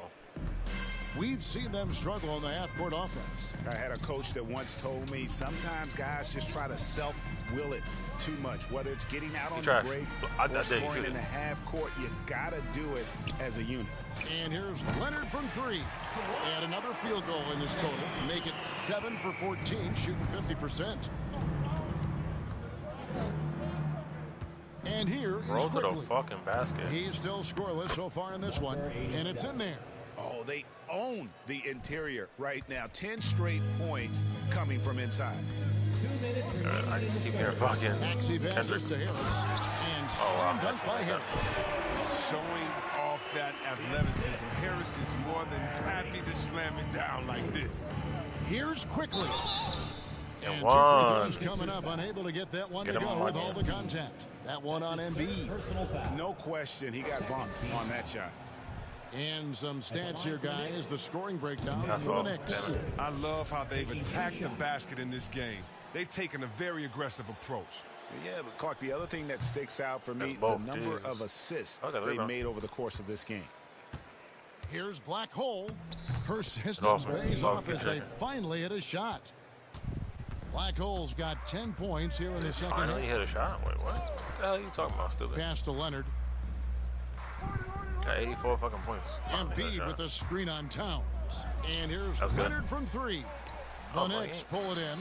We've seen them struggle on the half-court offense. I had a coach that once told me sometimes guys just try to self-will it too much, whether it's getting out on the tried. break I or did scoring shoot in it. the half court. You gotta do it as a unit. And here's Leonard from 3. And another field goal in this total. Make it 7 for 14, shooting 50%. And here is Roll to the Quickly. fucking basket. He's still scoreless so far in this one, and it's in there. Oh, they own the interior right now. 10 straight points coming from inside. I just keep hearing fucking Maxi passes to Kendrick. Harris. And Oh, wow. slam dunk by Harris. Showing off that athleticism. Harris is more than happy to slam it down like this. Here's quickly. And And one. 2 free throws coming up, unable to get that one Get to him go on with here. all the contact. That one on Embiid. No question, he got bumped on that shot. And some stats here, guys. The scoring breakdown That's for all. the Knicks. Damn it. I love how they've attacked the basket in this game. They've taken a very aggressive approach. Yeah, but Clark, the other thing that sticks out for me, That's both, the number jeez. of assists Okay, they rebound. made over the course of this game. Here's Black Hole. Persistence awesome. pays Love off as they finally hit a shot. Black Hole's got 10 points here in the second Finally half. hit a shot. Wait, what? What the hell are you talking about, stupid? Pass to Leonard. Got 84 fucking points. Finally hit a Embiid shot. with a screen on Towns. And here's That's good. Leonard from 3. The Oh, my Knicks God. pull it in.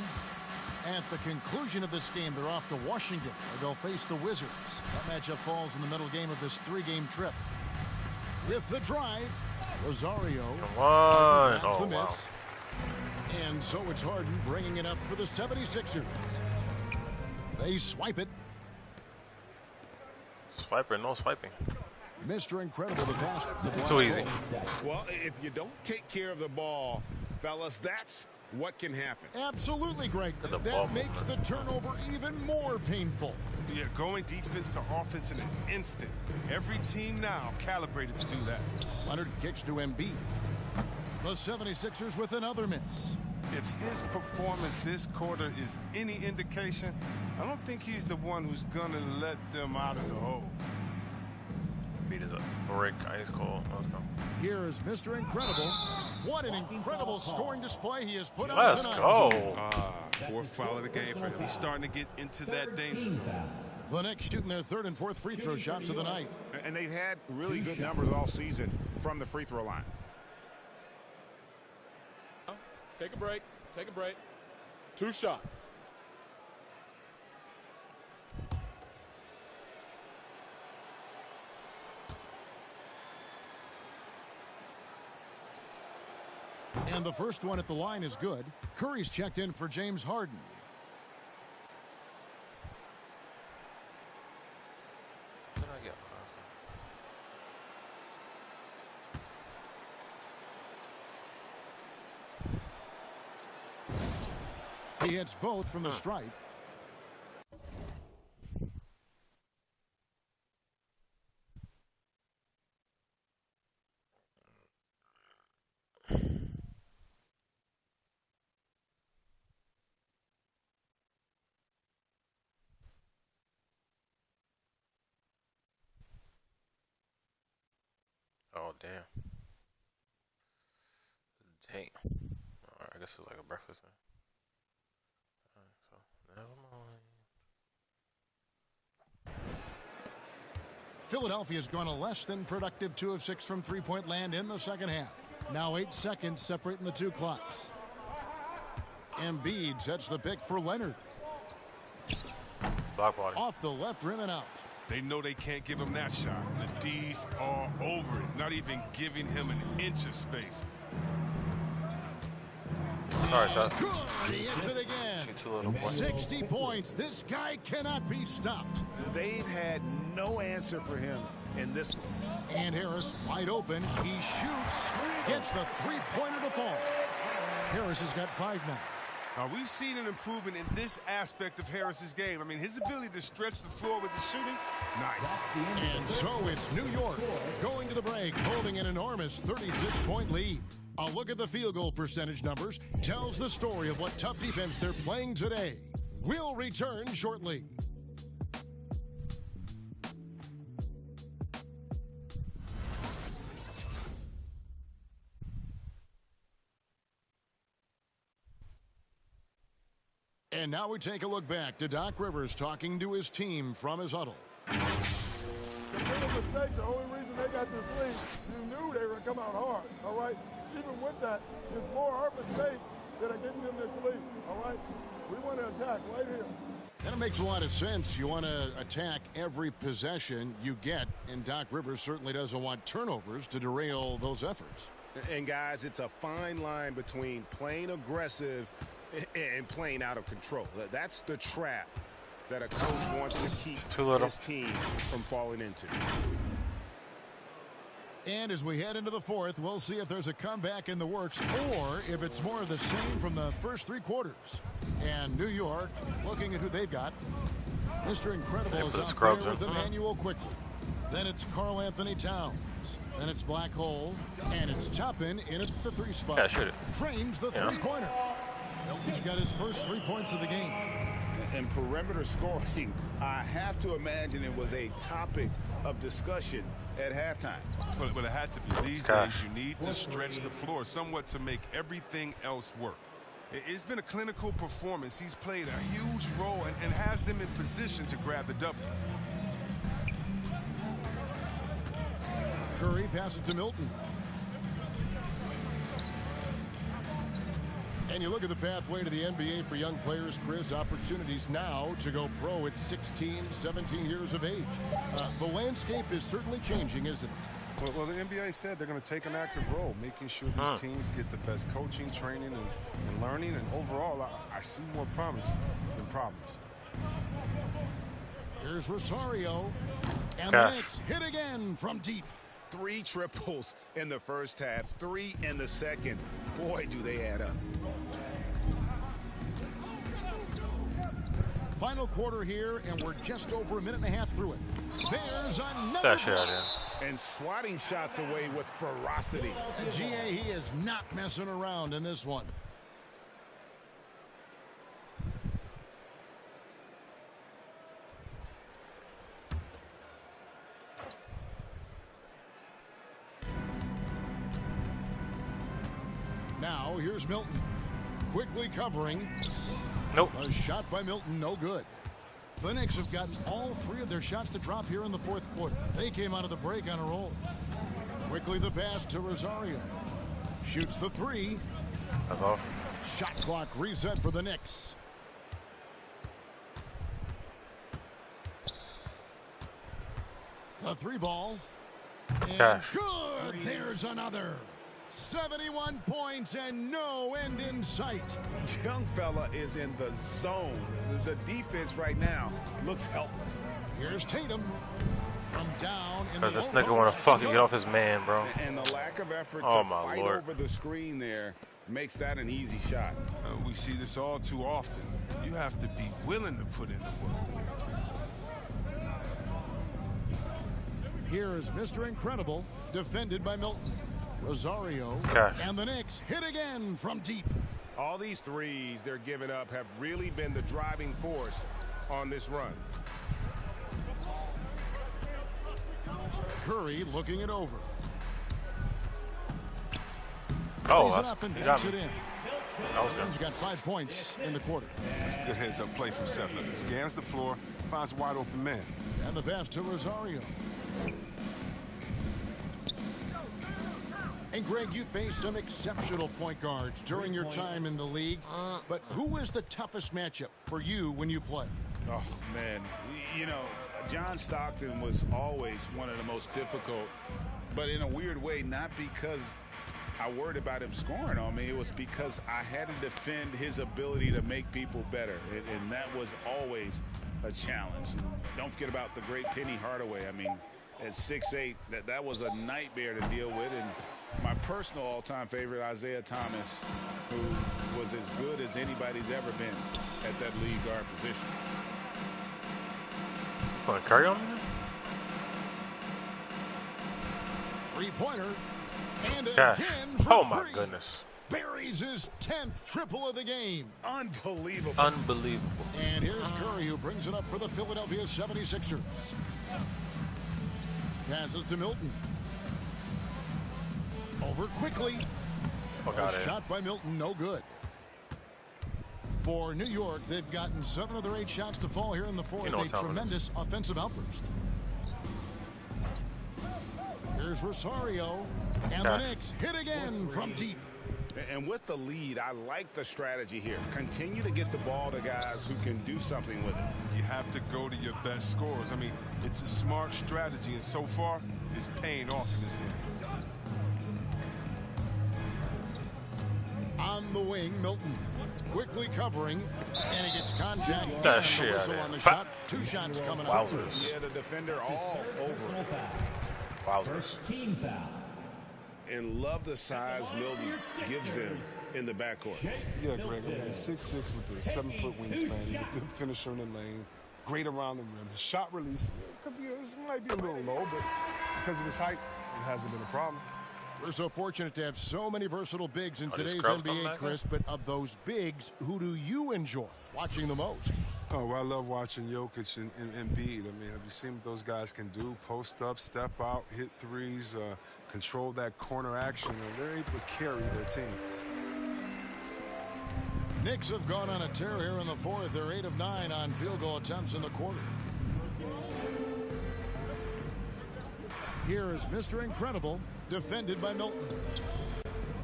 At the conclusion of this game, they're off to Washington, where they'll face the Wizards. That matchup falls in the middle game of this 3-game trip. With the drive, Rosario. Come on. That's Oh, the wow. miss. And so it's Harden bringing it up for the 76ers. They swipe it. Swiper, no swiping. Mr. Incredible to pass. The Black Too easy. Hole. Well, if you don't take care of the ball, fellas, that's what can happen. Absolutely, Greg. Look at the ball That makes the movement. turnover even more painful. Yeah, going defense to offense in an instant. Every team now calibrated to do that. Leonard kicks to Embiid. The 76ers with another miss. If his performance this quarter is any indication, I don't think he's the one who's going to let them out of the hole. Beat is a brick. Ice cold. Let's go. Here is Mr. Incredible. What an incredible scoring display he has put on Let's tonight. go. Fourth foul of the game for him. He's starting to get into that danger zone. The Knicks shooting their 3rd and 4th free throw shots of the night. And they've had really good numbers all season from the free throw line. Take a break. Take a break. 2 shots. And the first one at the line is good. Curry's checked in for James Harden. What did I get? He hits both from the stripe. Oh, damn. Damn. Alright, I guess it's like a breakfast. Alright, so, never mind. Philadelphia's gone a less than productive 2 of 6 from three-point land in the second half. Now 8 seconds separating the 2 clocks. Embiid sets the pick for Leonard. Block party. Off the left rim and out. They know they can't give him that shot. The D's are over it, not even giving him an inch of space. Sorry, shot. Good. He hits it again. Shoot 2 little points. 60 points. This guy cannot be stopped. They've had no answer for him in this one. And Harris wide open. He shoots. Gets the three-pointer to fall. Harris has got 5 now. We've seen an improvement in this aspect of Harris's game. I mean, his ability to stretch the floor with the shooting, nice. And so it's New York going to the break, holding an enormous 36-point lead. A look at the field goal percentage numbers tells the story of what tough defense they're playing today. We'll return shortly. And now we take a look back to Doc Rivers talking to his team from his huddle. The little mistakes, the only reason they got this lead, you knew they were going to come out hard, all right? Even with that, it's more our mistakes that are getting them this lead, all right? We want to attack right here. And it makes a lot of sense. You want to attack every possession you get, and Doc Rivers certainly doesn't want turnovers to derail those efforts. And guys, it's a fine line between playing aggressive and playing out of control. That's the trap that a coach wants to keep his team from falling into. And as we head into the fourth, we'll see if there's a comeback in the works or if it's more of the same from the first 3 quarters. And New York, looking at who they've got, Mr. Incredible is out there with Emmanuel quickly. Then it's Karl Anthony Towns. Then it's Black Hole. And it's Toppin in at the 3 spot. Yeah, shoot it. Trains the 3-pointer. He's got his first 3 points of the game. And perimeter scoring, I have to imagine it was a topic of discussion at halftime. Well, it had to be. These days, you need to stretch the floor somewhat to make everything else work. It's been a clinical performance. He's played a huge role and has them in position to grab the W. Curry passes to Milton. And you look at the pathway to the NBA for young players, Chris, opportunities now to go pro at 16, 17 years of age. The landscape is certainly changing, isn't it? Well, the NBA said they're going to take an active role, making sure these teams get the best coaching, training, and learning. And overall, I see more promise than problems. Here's Rosario. And the Knicks hit again from deep. 3 triples in the first half, 3 in the second. Boy, do they add up. Final quarter here, and we're just over a minute and a half through it. There's another and swatting shots away with ferocity. GA, he is not messing around in this one. Now, here's Milton. Quickly covering. Nope. A shot by Milton, no good. The Knicks have gotten all 3 of their shots to drop here in the 4th quarter. They came out of the break on a roll. Quickly the pass to Rosario. Shoots the 3. That's off. Shot clock reset for the Knicks. The 3 ball. And good! There's another. 71 points and no end in sight. Young fella is in the zone. The defense right now looks helpless. Here's Tatum from down in the this nigga want to fucking get off his man, bro. And the lack of effort to fight over the screen there makes that an easy shot. We see this all too often. You have to be willing to put in the work. Here is Mr. Incredible, defended by Milton. Rosario and the Knicks hit again from deep. All these threes they're giving up have really been the driving force on this run. Curry looking it over. Oh, it up and banks it in. He's got 5 points in the quarter. That's a good heads-up play from Seth. He scans the floor, finds a wide-open man. And the pass to Rosario. And Greg, you faced some exceptional point guards during your time in the league. But who was the toughest matchup for you when you played? Oh, man. You know, John Stockton was always one of the most difficult, but in a weird way, not because I worried about him scoring on me. It was because I had to defend his ability to make people better, and that was always a challenge. And don't forget about the great Penny Hardaway. I mean, at 6'8", that was a nightmare to deal with. And my personal all-time favorite, Isaiah Thomas, who was as good as anybody's ever been at that lead guard position. Want to carry on? 3-pointer. And Gosh. again for Oh my three. goodness. Buries his 10th triple of the game. Unbelievable. Unbelievable. And here's Curry, who brings it up for the Philadelphia 76ers. Passes to Milton. Over quickly. A shot by Milton, no good. For New York, they've gotten 7 of their 8 shots to fall here in the fourth. A tremendous offensive outburst. Here's Rosario. And the Knicks hit again from deep. And with the lead, I like the strategy here. Continue to get the ball to guys who can do something with it. You have to go to your best scorers. I mean, it's a smart strategy, and so far, it's paying off in this game. On the wing, Milton. quickly covering, and he gets contact. That and shit the whistle out on the of shot. 2 shots coming up. Wowzers. Yeah, the defender all over it. Wowzers. Team foul. And love the size Milton gives them in the backcourt. Yeah, Greg. I mean, 6'6" with a 7-foot wingspan. He's a good finisher in the lane. Great around the rim. His shot release this might be a little low, but because of his height, it hasn't been a problem. We're so fortunate to have so many versatile bigs in today's scrubs coming NBA, back Chris. But of those bigs, who do you enjoy watching the most? Oh, well, I love watching Jokic and Embiid. I mean, have you seen what those guys can do? Post up, step out, hit threes, control that corner action. They're able to carry their team. Knicks have gone on a tear here in the fourth. They're 8 of 9 on field goal attempts in the quarter. Here is Mr. Incredible, defended by Milton.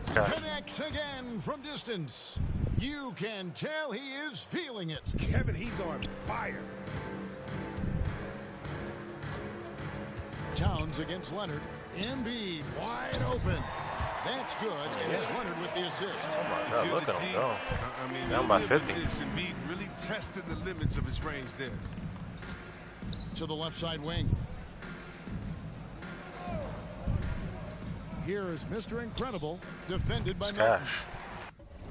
Connects again from distance. You can tell he is feeling it. Kevin, he's on fire. Towns against Leonard. Embiid wide open. That's good, and it's Leonard with the assist. Oh my God, look at him go. I mean, Down by 50. Embiid really tested the limits of his range there. To the left side wing. Here is Mr. Incredible, defended by Milton. Cash.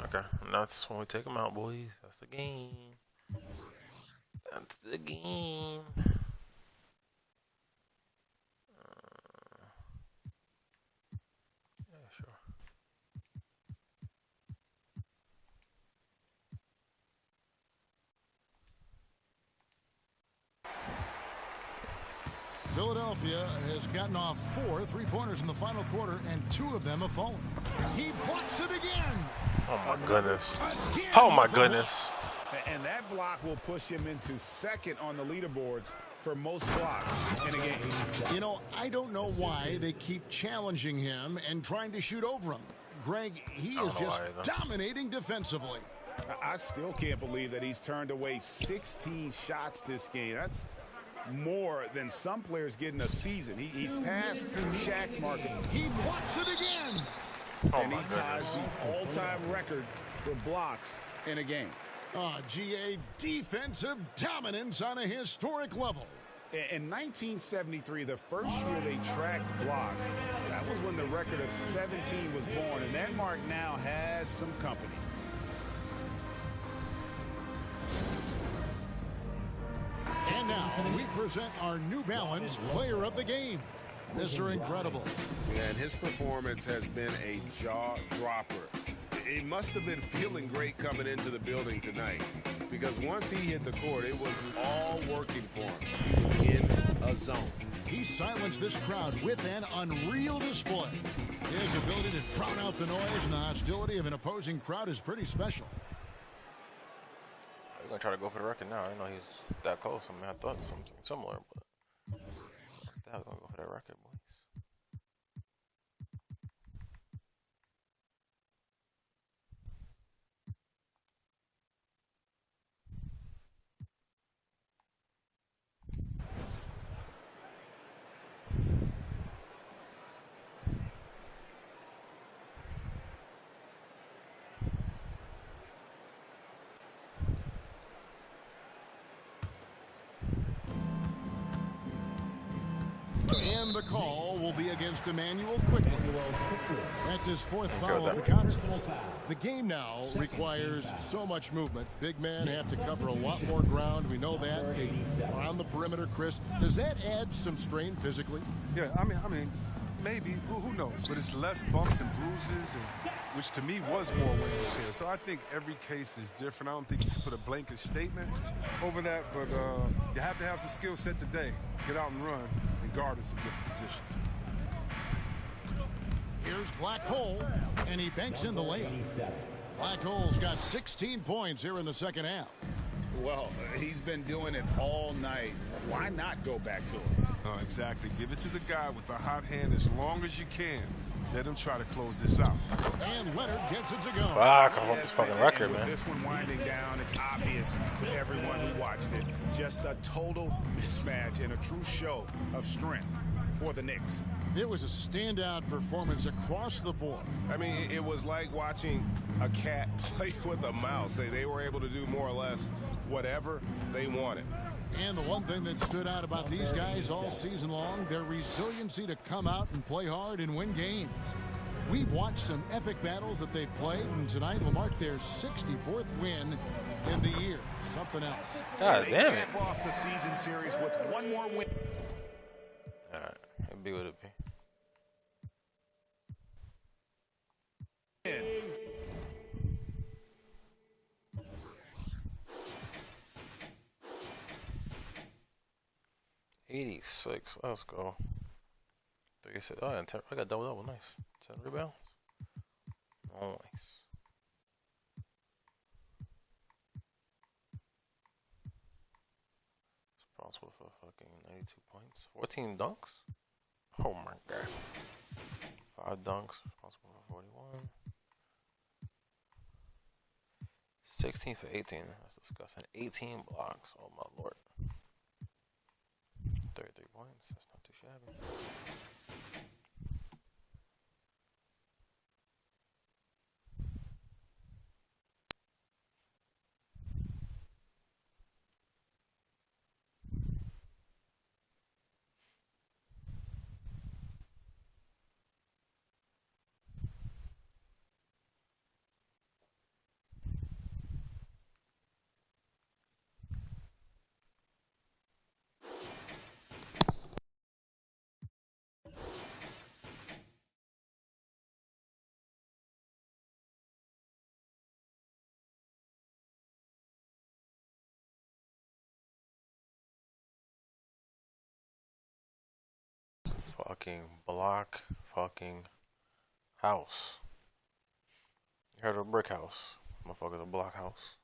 Okay, and that's when we take them out, boys. That's the game. That's the game. Yeah, sure. Philadelphia has gotten off 4 3-pointers in the final quarter, and 2 of them have fallen. He blocks it again. Oh my goodness. Oh my goodness. And that block will push him into second on the leaderboards for most blocks in a game. You know, I don't know why they keep challenging him and trying to shoot over him. Greg, he is just dominating defensively. I still can't believe that he's turned away 16 shots this game. That's more than some players get in a season. He's passed Shaq's mark. He blocks it again. And he ties the all-time record for blocks in a game. GA defensive dominance on a historic level. In 1973, the first year they tracked blocks, that was when the record of 17 was born, and that mark now has some company. And now we present our New Balance player of the game, Mr. Incredible. And his performance has been a jaw-dropper. He must have been feeling great coming into the building tonight, because once he hit the court, it was all working for him. He was in a zone. He silenced this crowd with an unreal display. His ability to drown out the noise and the hostility of an opposing crowd is pretty special. I'm going to try to go for the record now. I didn't know he's that close. I mean, I thought something similar, but I was going to go for that record, boys. And the call will be against Emmanuel quickly. That's his 4th foul of the contest. The game now requires so much movement. Big men have to cover a lot more ground. We know that. They are on the perimeter, Chris. Does that add some strain physically? Yeah, I mean, maybe. Who knows? But it's less bumps and bruises, which to me was more wear and tear. So I think every case is different. I don't think you can put a blanket statement over that, but you have to have some skill set today. Get out and run and guard in some different positions. Here's Black Hole, and he banks in the layup. Black Hole's got 16 points here in the second half. Well, he's been doing it all night. Why not go back to him? Oh, exactly. Give it to the guy with the hot hand as long as you can. Let him try to close this out. And Leonard gets it to go. Fuck, I want this fucking record, with man. This one winding down, it's obvious to everyone who watched it. Just a total mismatch and a true show of strength for the Knicks. It was a standout performance across the board. I mean, it was like watching a cat play with a mouse. They were able to do more or less whatever they wanted. And the one thing that stood out about these guys all season long, their resiliency to come out and play hard and win games. We've watched some epic battles that they've played, and tonight will mark their 64th win in the year. Something else. God damn it. Cap off the season series with one more win. Alright, it'd be what it be. $86. Let's go. 36. Oh, and 10, I got double. Nice. 10 rebounds. Nice. Responsible for fucking 92 points. 14 dunks. Oh my god. 5 dunks. Responsible for 41. 16 for 18. That's disgusting. 18 blocks. Oh my lord. 33 points. That's not too shabby. Fucking block fucking house. You heard of a brick house? Motherfucker's a block house.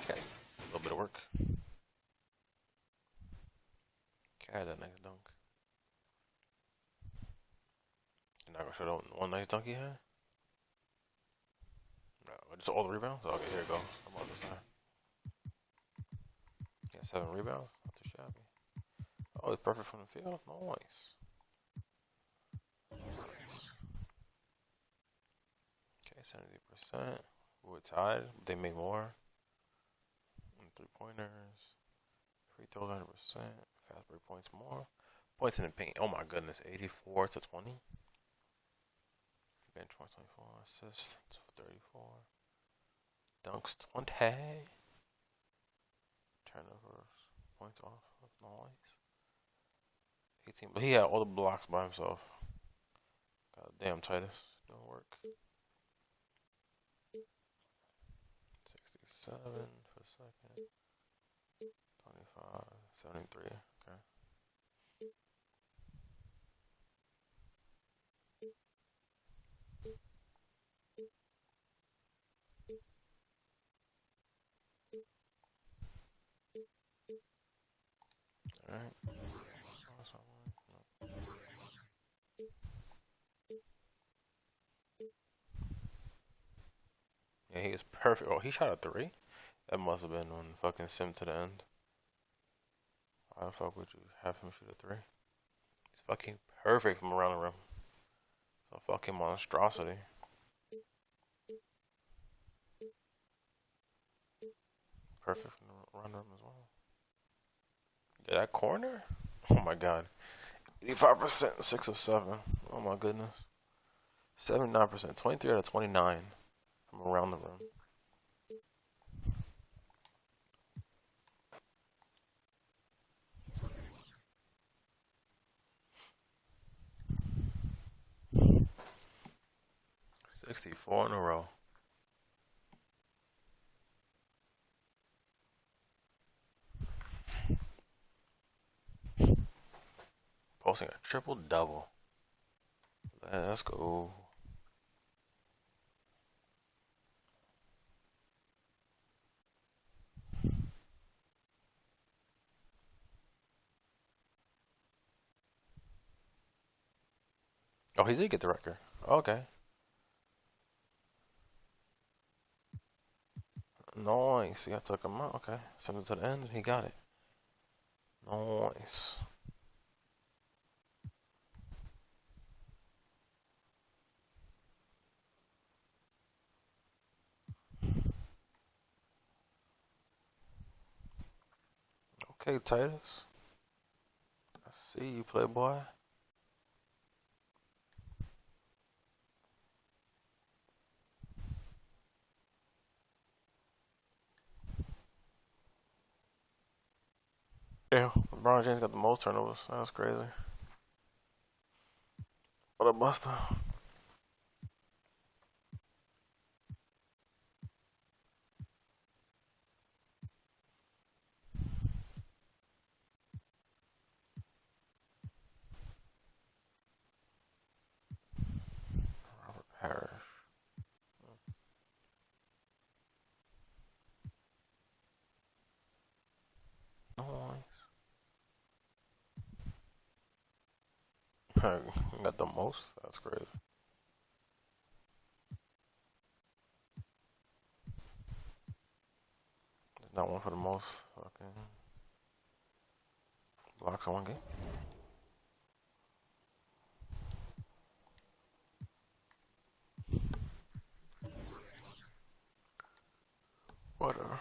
Okay. A little bit of work. Okay, that nice dunk. You're not gonna show that one nice dunk he had? No, just all the rebounds? Okay, here it goes. I'm on this side. Yeah, 7 rebounds. Not too shabby. Oh, it's perfect from the field. Nice. Okay, 70%. We're tied. They made more. 3-pointers. Free throws 100%. Fast break points more. Points in the paint. Oh my goodness. 84 to 20. Bench 124. Assists 34. Dunks 20. Turnovers. Points off. Nice. 18. But he had all the blocks by himself. God damn, Titus. Don't work. 67 for a second. 25. 73. Okay. Alright. Yeah, he is perfect. Oh, he shot a 3? That must have been on fucking sim to the end. Why the fuck would you have him shoot a 3? He's fucking perfect from around the rim. It's a fucking monstrosity. Perfect from around the rim as well. Yeah, that corner? Oh my god. 85%, 6 of 7. Oh my goodness. 79%, 23 out of 29 from around the rim. $64 in a row. Posting a triple-double. Let's go. Oh, he did get the record. Okay. Nice. See, I took him out. Okay. Sent it to the end and he got it. Nice. Okay, Titus. I see you, playboy. Yeah, LeBron James got the most turnovers. That's crazy. What a buster. Robert Parrish. Nice. Got the most? That's crazy. There's not one for the most fucking blocks in one game. Whatever.